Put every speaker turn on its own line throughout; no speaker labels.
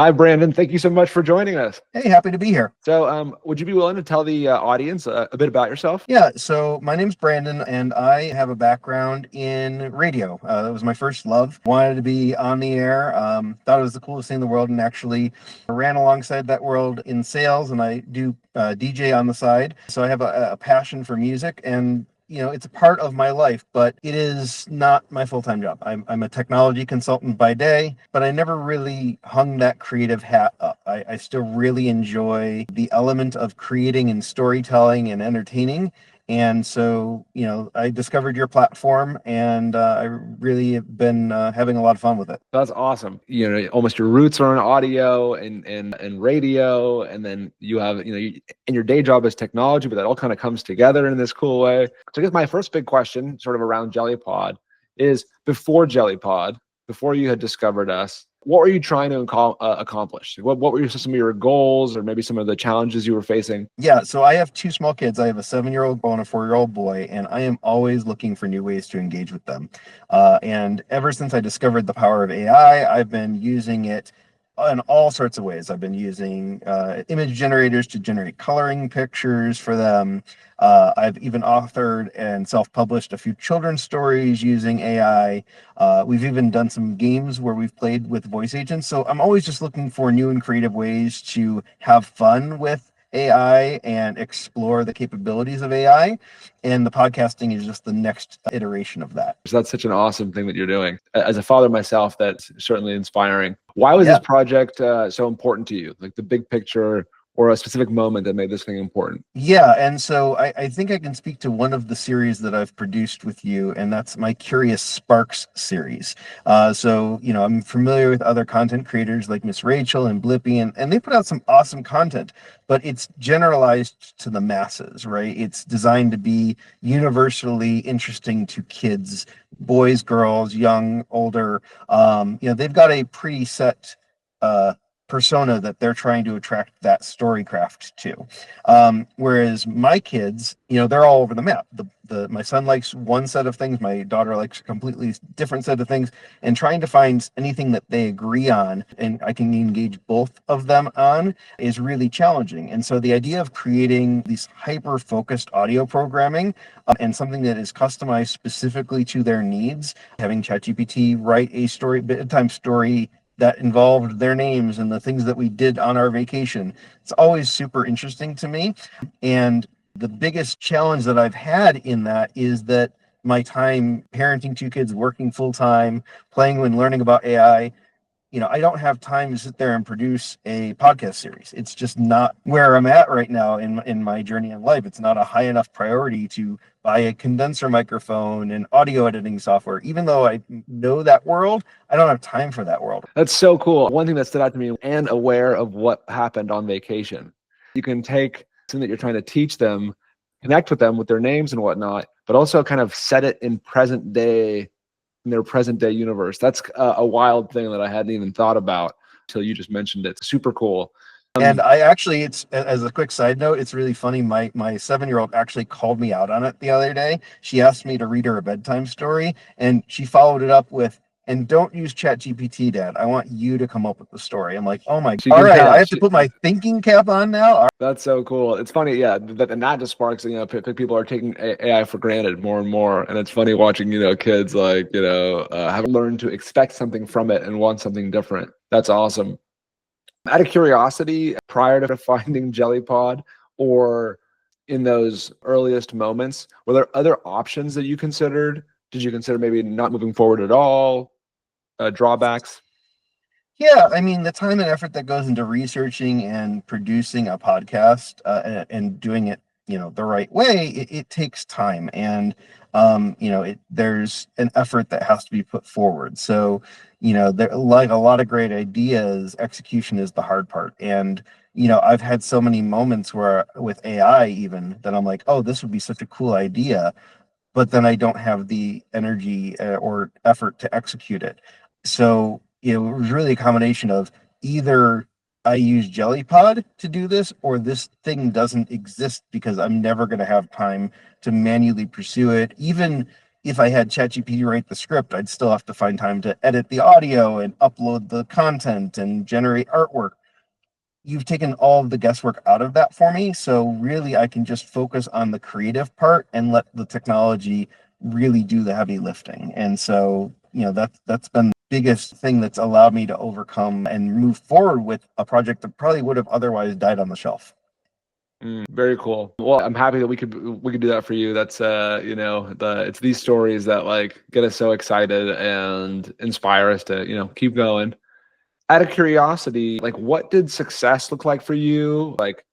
Hi, Brandon. Thank you so much for joining us.
Hey, happy to be here.
So, would you be willing to tell the audience a bit about yourself?
Yeah, so my name's Brandon, and I have a background in radio. That was my first love. Wanted to be on the air. Thought it was the coolest thing in the world, and actually ran alongside that world in sales. And I do DJ on the side. So I have a passion for music, and it's a part of my life, but it is not my full-time job. I'm a technology consultant by day, but I never really hung that creative hat up. I still really enjoy the element of creating and storytelling and entertaining. And so, I discovered your platform, and I really have been having a lot of fun with it.
That's awesome. Almost your roots are in audio and radio, and then you have, and your day job is technology, but that all kind of comes together in this cool way. So I guess my first big question, sort of around Jellypod, is before Jellypod, before you had discovered us, what were you trying to accomplish? What were some of your goals, or maybe some of the challenges you were facing?
Yeah, so I have two small kids. I have a 7-year-old girl and a 4-year-old boy, and I am always looking for new ways to engage with them. And ever since I discovered the power of AI, I've been using it in all sorts of ways. I've been using image generators to generate coloring pictures for them. I've even authored and self-published a few children's stories using AI. We've even done some games where we've played with voice agents. So I'm always just looking for new and creative ways to have fun with AI and explore the capabilities of AI. And the podcasting is just the next iteration of that.
So that's such an awesome thing that you're doing. As a father myself, that's certainly inspiring. Why was
Yeah.
this project so important to you? Like the big picture, or a specific moment that made this thing important?
Yeah, and so I think I can speak to one of the series that I've produced with you, and that's my Curious Sparks series. So, I'm familiar with other content creators like Miss Rachel and Blippi, and they put out some awesome content, but it's generalized to the masses, right? It's designed to be universally interesting to kids, boys, girls, young, older. They've got a preset uh, persona that they're trying to attract that storycraft to. Whereas my kids, they're all over the map. My son likes one set of things, my daughter likes a completely different set of things, and trying to find anything that they agree on and I can engage both of them on is really challenging. And so the idea of creating these hyper-focused audio programming and something that is customized specifically to their needs, having ChatGPT write a bedtime story that involved their names and the things that we did on our vacation. It's always super interesting to me. And the biggest challenge that I've had in that is that my time parenting two kids, working full time, playing and learning about AI, I don't have time to sit there and produce a podcast series. It's just not where I'm at right now in my journey in life. It's not a high enough priority to buy a condenser microphone and audio editing software. Even though I know that world, I don't have time for that world.
That's so cool. One thing that stood out to me, and aware of what happened on vacation. You can take something that you're trying to teach them, connect with them with their names and whatnot, but also kind of set it in their present day universe. That's a wild thing that I hadn't even thought about until you just mentioned it. Super cool.
And I actually, it's as a quick side note, it's really funny. My 7-year-old actually called me out on it the other day. She asked me to read her a bedtime story, and she followed it up with, "And don't use ChatGPT, Dad. I want you to come up with the story." I'm like, "Oh my,
She
all
can
right,
tell.
I have to put my thinking cap on now."
That's so cool. It's funny, yeah, and that just sparks, people are taking AI for granted more and more, and it's funny watching, kids like, have learned to expect something from it and want something different. That's awesome. Out of curiosity, prior to finding Jellypod, or in those earliest moments, were there other options that you considered? Did you consider maybe not moving forward at all? Drawbacks?
Yeah, I mean, the time and effort that goes into researching and producing a podcast and doing it, the right way, it takes time, and there's an effort that has to be put forward. So, there, like a lot of great ideas, execution is the hard part. And I've had so many moments where with AI even that I'm like, oh, this would be such a cool idea, but then I don't have the energy or effort to execute it. So, it was really a combination of either I use Jellypod to do this, or this thing doesn't exist because I'm never going to have time to manually pursue it. Even if I had ChatGPT write the script, I'd still have to find time to edit the audio and upload the content and generate artwork. You've taken all of the guesswork out of that for me. So really, I can just focus on the creative part and let the technology really do the heavy lifting. And so, that's been the biggest thing that's allowed me to overcome and move forward with a project that probably would have otherwise died on the shelf.
Very cool. Well, I'm happy that we could do that for you. That's it's these stories that like get us so excited and inspire us to, keep going. Out of curiosity, like what did success look like for you? Like,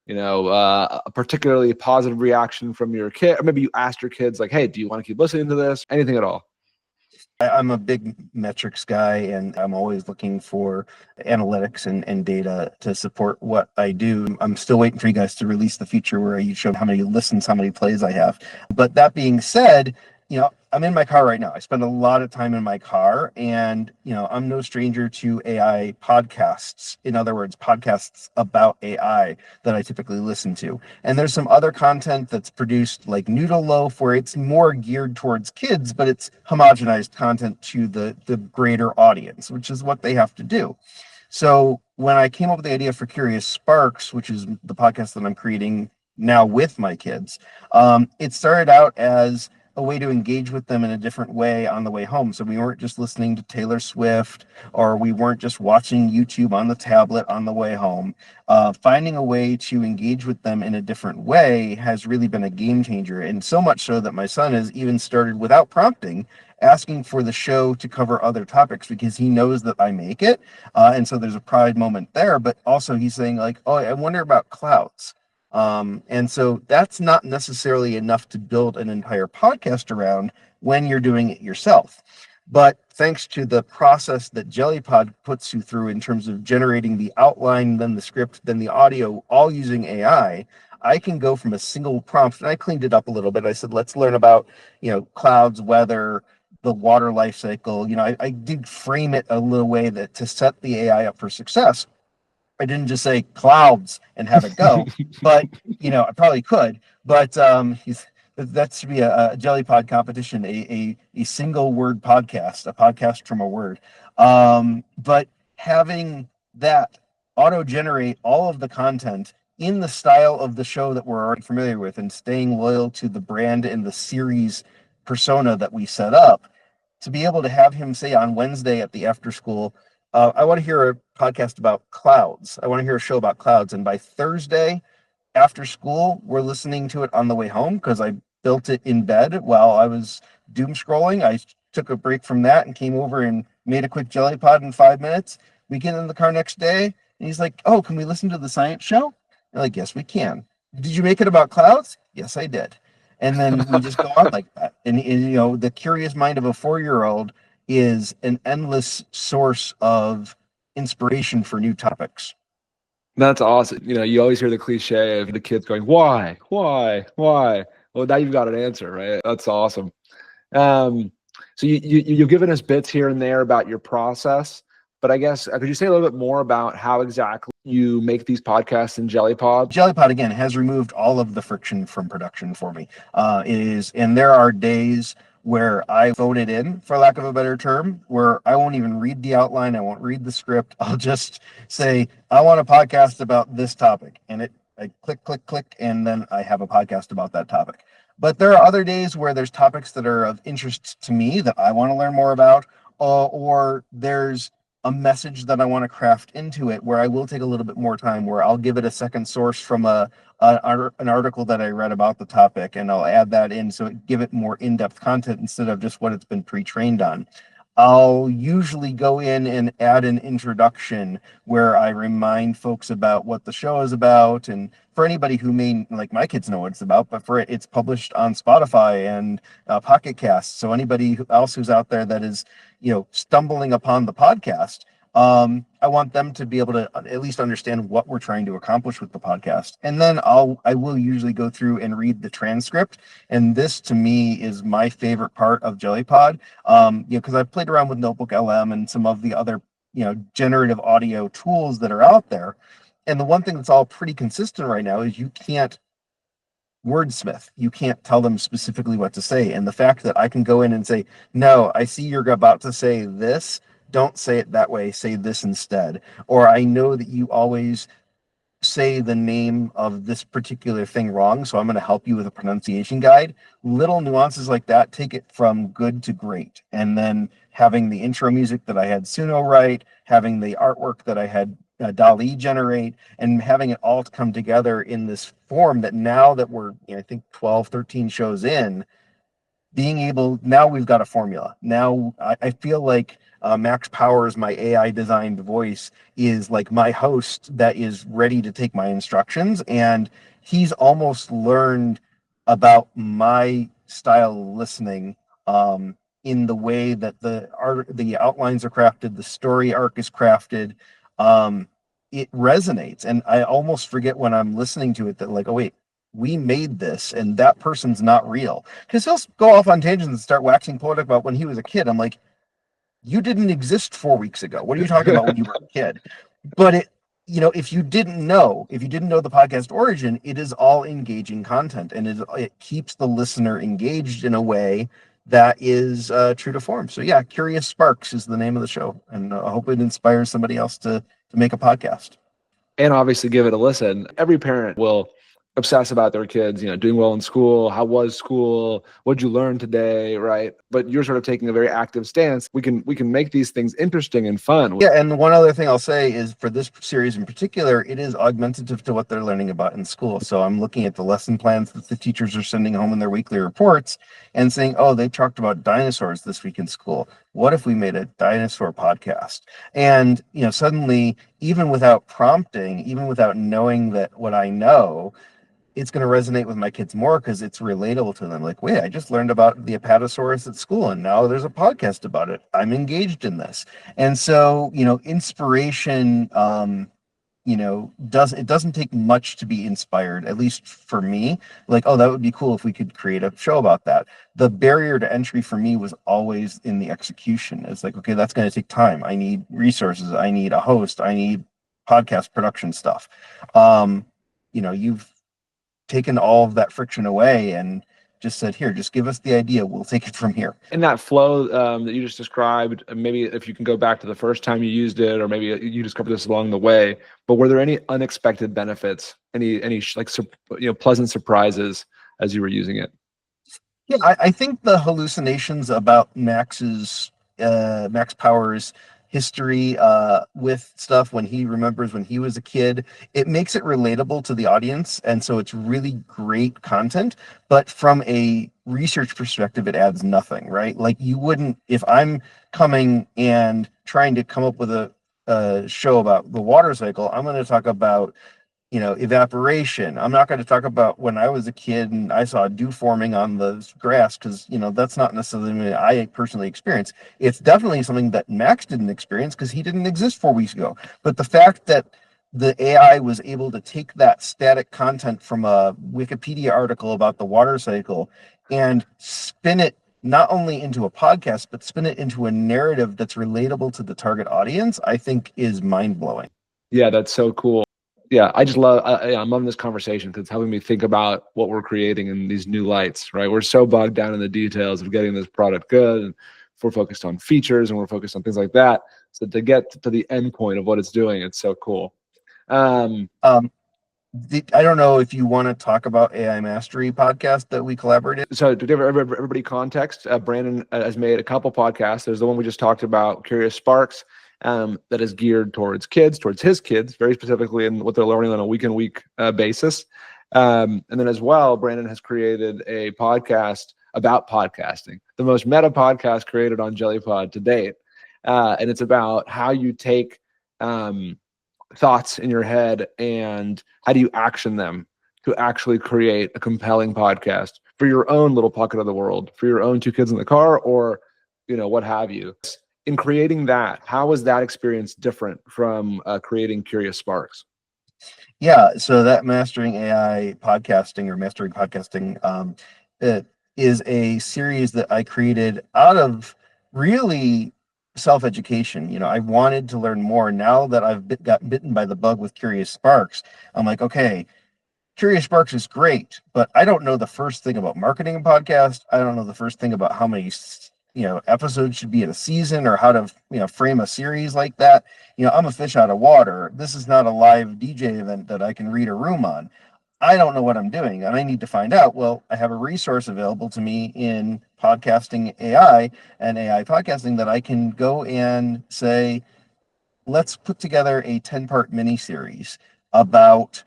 a particularly positive reaction from your kid, or maybe you asked your kids like, "Hey, do you want to keep listening to this?" Anything at all?
I'm a big metrics guy, and I'm always looking for analytics and data to support what I do. I'm still waiting for you guys to release the feature where you show how many listens, how many plays I have. But that being said, I'm in my car right now. I spend a lot of time in my car, and I'm no stranger to AI podcasts. In other words, podcasts about AI that I typically listen to. And there's some other content that's produced like Noodle Loaf, where it's more geared towards kids, but it's homogenized content to the greater audience, which is what they have to do. So when I came up with the idea for Curious Sparks, which is the podcast that I'm creating now with my kids, it started out as a way to engage with them in a different way on the way home. So we weren't just listening to Taylor Swift, or we weren't just watching YouTube on the tablet on the way home. Finding a way to engage with them in a different way has really been a game changer. And so much so that my son has even started, without prompting, asking for the show to cover other topics because he knows that I make it. And so there's a pride moment there. But also he's saying like, oh, I wonder about clouds. And so that's not necessarily enough to build an entire podcast around when you're doing it yourself. But thanks to the process that Jellypod puts you through in terms of generating the outline, then the script, then the audio, all using AI, I can go from a single prompt, and I cleaned it up a little bit. I said, let's learn about, clouds, weather, the water life cycle. I did frame it a little way that to set the AI up for success. I didn't just say clouds and have it go, but I probably could. But that should be a Jellypod competition, a single word podcast, a podcast from a word. But having that auto generate all of the content in the style of the show that we're already familiar with, and staying loyal to the brand and the series persona that we set up, to be able to have him say on Wednesday at the after school, I want to hear a podcast about clouds. I want to hear a show about clouds. And by Thursday after school, we're listening to it on the way home because I built it in bed while I was doom scrolling. I took a break from that and came over and made a quick jelly pod in 5 minutes. We get in the car next day, and he's like, "Oh, can we listen to the science show?" I'm like, "Yes, we can." "Did you make it about clouds?" "Yes, I did." And then we just go on like that. And the curious mind of a 4-year-old is an endless source of inspiration for new topics.
That's awesome. You always hear the cliche of the kids going, "Why, why, why?" Well, now you've got an answer, right? That's awesome. Um, so you've given us bits here and there about your process, but I guess could you say a little bit more about how exactly you make these podcasts in Jellypod?
Jellypod again has removed all of the friction from production for me. And there are days where I phone it in, for lack of a better term, where I won't even read the outline, I won't read the script. I'll just say, I want a podcast about this topic, and I click, click, click, and then I have a podcast about that topic. But there are other days where there's topics that are of interest to me that I want to learn more about, or there's a message that I want to craft into it where I will take a little bit more time, where I'll give it a second source from an article that I read about the topic, and I'll add that in so it give it more in-depth content instead of just what it's been pre-trained on. I'll usually go in and add an introduction where I remind folks about what the show is about. And for anybody who may, like my kids know what it's about, but for it's published on Spotify and Pocket Casts. So anybody else who's out there that is, stumbling upon the podcast, I want them to be able to at least understand what we're trying to accomplish with the podcast. And then I will usually go through and read the transcript. And this to me is my favorite part of Jellypod. Because I've played around with Notebook LM and some of the other, generative audio tools that are out there. And the one thing that's all pretty consistent right now is you can't wordsmith. You can't tell them specifically what to say. And the fact that I can go in and say, no, I see you're about to say this. Don't say it that way. Say this instead. Or I know that you always say the name of this particular thing wrong, so I'm going to help you with a pronunciation guide. Little nuances like that take it from good to great. And then having the intro music that I had Suno write, having the artwork that I had Dali generate, and having it all come together in this form that now that we're, I think 12, 13 shows in, being able, now we've got a formula. Now I feel like Max Powers, my AI designed voice, is like my host that is ready to take my instructions, and he's almost learned about my style of listening, in the way that the outlines are crafted, the story arc is crafted. um, it resonates, and I almost forget when I'm listening to it that, like, oh wait, we made this and that person's not real, because he'll go off on tangents and start waxing poetic about when he was a kid. I'm like, you didn't exist 4 weeks ago. What are you talking about when you were a kid? But if you didn't know, the podcast origin, it is all engaging content, and it keeps the listener engaged in a way that is true to form. So yeah, Curious Sparks is the name of the show, and I hope it inspires somebody else to make a podcast.
And obviously give it a listen. Every parent will obsess about their kids, doing well in school. How was school? What'd you learn today? Right. But you're sort of taking a very active stance. We can make these things interesting and fun.
Yeah, and one other thing I'll say is, for this series in particular, it is augmentative to what they're learning about in school. So I'm looking at the lesson plans that the teachers are sending home in their weekly reports and saying, oh, they talked about dinosaurs this week in school. What if we made a dinosaur podcast? And, suddenly, even without prompting, even without knowing that what I know, it's going to resonate with my kids more because it's relatable to them. Like, wait, I just learned about the Apatosaurus at school, and now there's a podcast about it. I'm engaged in this. And so, inspiration, doesn't take much to be inspired, at least for me. Like, oh, that would be cool if we could create a show about that. The barrier to entry for me was always in the execution. It's like, okay, that's going to take time. I need resources. I need a host. I need podcast production stuff. You've taken all of that friction away and just said, here, just give us the idea, we'll take it from here.
In that flow that you just described, maybe if you can go back to the first time you used it, or maybe you discovered this along the way, but were there any unexpected benefits, any like pleasant surprises as you were using it?
Yeah, I think the hallucinations about Max Powers history with stuff when he remembers when he was a kid, it makes it relatable to the audience, and so it's really great content. But from a research perspective, it adds nothing, right? Like, you wouldn't, if I'm coming and trying to come up with a show about the water cycle, I'm going to talk about evaporation. I'm not going to talk about when I was a kid and I saw dew forming on the grass, because that's not necessarily something I personally experienced. It's definitely something that Max didn't experience because he didn't exist 4 weeks ago. But the fact that the AI was able to take that static content from a Wikipedia article about the water cycle and spin it not only into a podcast, but spin it into a narrative that's relatable to the target audience, I think is mind blowing.
Yeah, that's so cool. Yeah, I just love. I'm loving this conversation because it's helping me think about what we're creating in these new lights. Right, we're so bogged down in the details of getting this product good, and we're focused on features and we're focused on things like that. So to get to the end point of what it's doing, it's so cool.
I don't know if you want to talk about AI Mastery podcast that we collaborated.
So to give everybody context, Brandon has made a couple podcasts. There's the one we just talked about, Curious Sparks, that is geared towards kids, towards his kids, very specifically in what they're learning on a week-in-week basis. And then as well, Brandon has created a podcast about podcasting, the most meta podcast created on Jellypod to date. And it's about how you take thoughts in your head and how do you action them to actually create a compelling podcast for your own little pocket of the world, for your own two kids in the car, or what have you. In creating that, how was that experience different from creating Curious Sparks?
Yeah, so that Mastering AI Podcasting, or Mastering Podcasting, it is a series that I created out of really self-education. I wanted to learn more. Now that I've gotten bitten by the bug with Curious Sparks, I'm like, okay, Curious Sparks is great, but I don't know the first thing about marketing a podcast. I don't know the first thing about how many episodes should be in a season, or how to frame a series like that. I'm a fish out of water. This is not a live DJ event that I can read a room on. I don't know what I'm doing, and I need to find out. Well, I have a resource available to me in podcasting AI and AI podcasting that I can go and say, let's put together a 10-part mini series about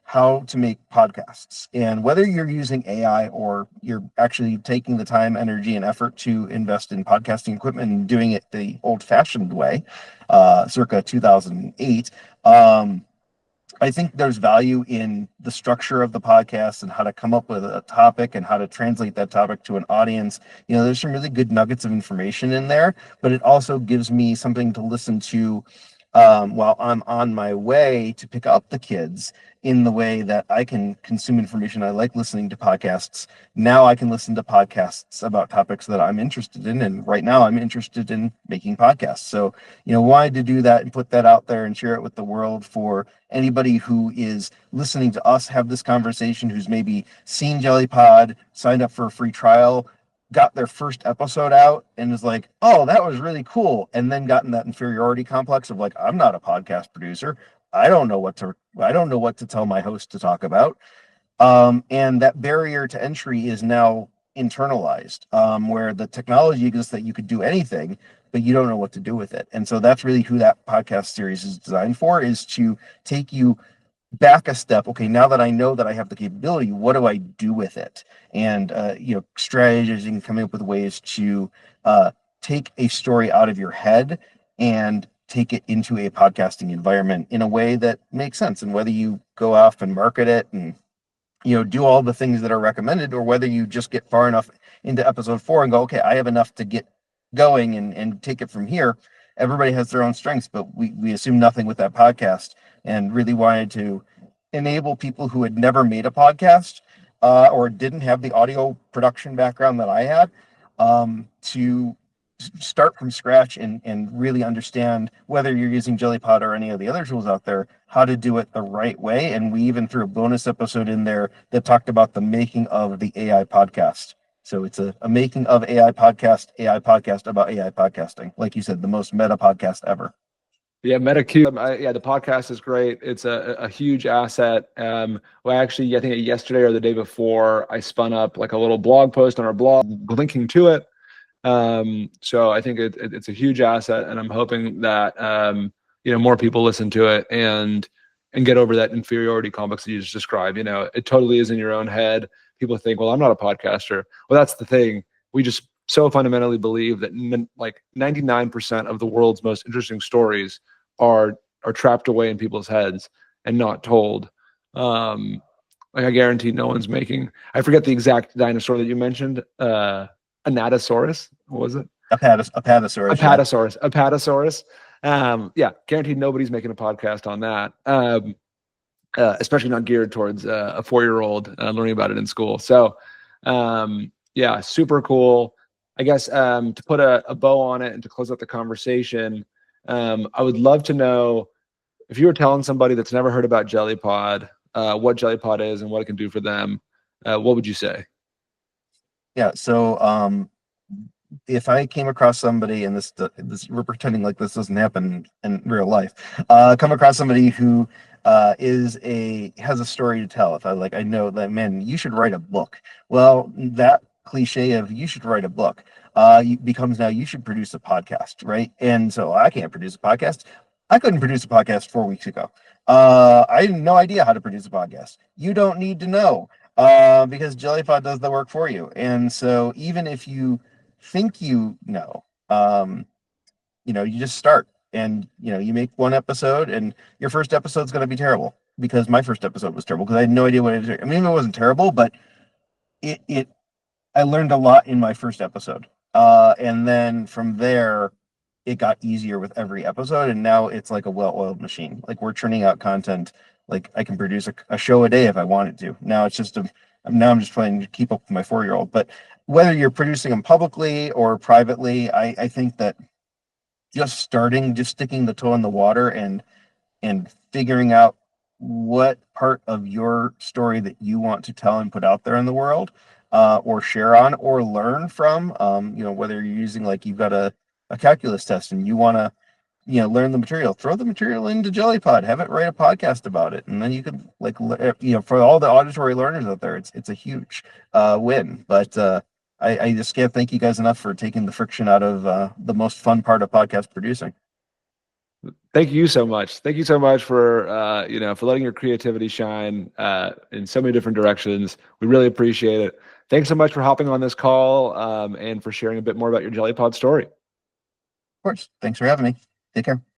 how to make podcasts. And whether you're using AI or you're actually taking the time, energy, and effort to invest in podcasting equipment and doing it the old fashioned way, circa 2008, I think there's value in the structure of the podcast and how to come up with a topic and how to translate that topic to an audience. There's some really good nuggets of information in there, but it also gives me something to listen to while I'm on my way to pick up the kids, in the way that I can consume information. I like listening to podcasts. Now I can listen to podcasts about topics that I'm interested in. And right now I'm interested in making podcasts. So, wanted to do that and put that out there and share it with the world for anybody who is listening to us have this conversation, who's maybe seen Jellypod, signed up for a free trial, got their first episode out and is like, oh, that was really cool. And then gotten that inferiority complex of like, I'm not a podcast producer. I don't know what to tell my host to talk about. And that barrier to entry is now internalized, where the technology exists that you could do anything, but you don't know what to do with it. And so that's really who that podcast series is designed for, is to take you back a step. Okay, now that I know that I have the capability, what do I do with it? And strategies and coming up with ways to take a story out of your head and take it into a podcasting environment in a way that makes sense. And whether you go off and market it and do all the things that are recommended, or whether you just get far enough into episode 4 and go, okay, I have enough to get going and take it from here. Everybody has their own strengths, but we assume nothing with that podcast, and really wanted to enable people who had never made a podcast or didn't have the audio production background that I had, to start from scratch and really understand, whether you're using Jellypod or any of the other tools out there, how to do it the right way. And we even threw a bonus episode in there that talked about the making of the AI podcast. So it's a making of AI podcast about AI podcasting. Like you said, the most meta podcast ever.
Yeah, MetaQ. Yeah, the podcast is great. It's a huge asset. Well, actually, I think yesterday or the day before, I spun up like a little blog post on our blog linking to it. So I think it's a huge asset, and I'm hoping that more people listen to it and get over that inferiority complex that you just described. It totally is in your own head. People think, well, I'm not a podcaster. Well, that's the thing. We just so fundamentally believe that like 99% of the world's most interesting stories are trapped away in people's heads and not told. Like I guarantee no one's making. I forget the exact dinosaur that you mentioned. Anatosaurus. What was it?
Apatosaurus.
Apatosaurus. Yeah, guaranteed nobody's making a podcast on that. Especially not geared towards a 4-year-old learning about it in school. So, yeah, super cool. I guess to put a bow on it and to close out the conversation, I would love to know, if you were telling somebody that's never heard about Jellypod, what Jellypod is and what it can do for them, what would you say?
Yeah. So if I came across somebody, and this we're pretending like this doesn't happen in real life, come across somebody who has a story to tell. If I know that, man, you should write a book. Well, that cliche of you should write a book becomes now you should produce a podcast, right? And so I can't produce a podcast. I couldn't produce a podcast 4 weeks ago. I had no idea how to produce a podcast. You don't need to know, because Jellypod does the work for you. And so even if you think you just start, and you make one episode, and your first episode's going to be terrible, because my first episode was terrible because I had no idea what it was. I mean, it wasn't terrible, but it I learned a lot in my first episode, and then from there it got easier with every episode, and now it's like a well-oiled machine. Like, we're churning out content. Like, I can produce a show a day if I wanted to. Now it's just I'm just trying to keep up with my 4-year-old. But whether you're producing them publicly or privately, I think that just sticking the toe in the water and figuring out what part of your story that you want to tell and put out there in the world, or share on or learn from. Whether you're using, like, you've got a calculus test and you want to, learn the material, throw the material into Jellypod, have it write a podcast about it, and then you can, like, for all the auditory learners out there, it's a huge win. But I just can't thank you guys enough for taking the friction out of the most fun part of podcast producing.
Thank you so much. Thank you so much for for letting your creativity shine in so many different directions. We really appreciate it. Thanks so much for hopping on this call and for sharing a bit more about your Jellypod story.
Of course. Thanks for having me. Take care.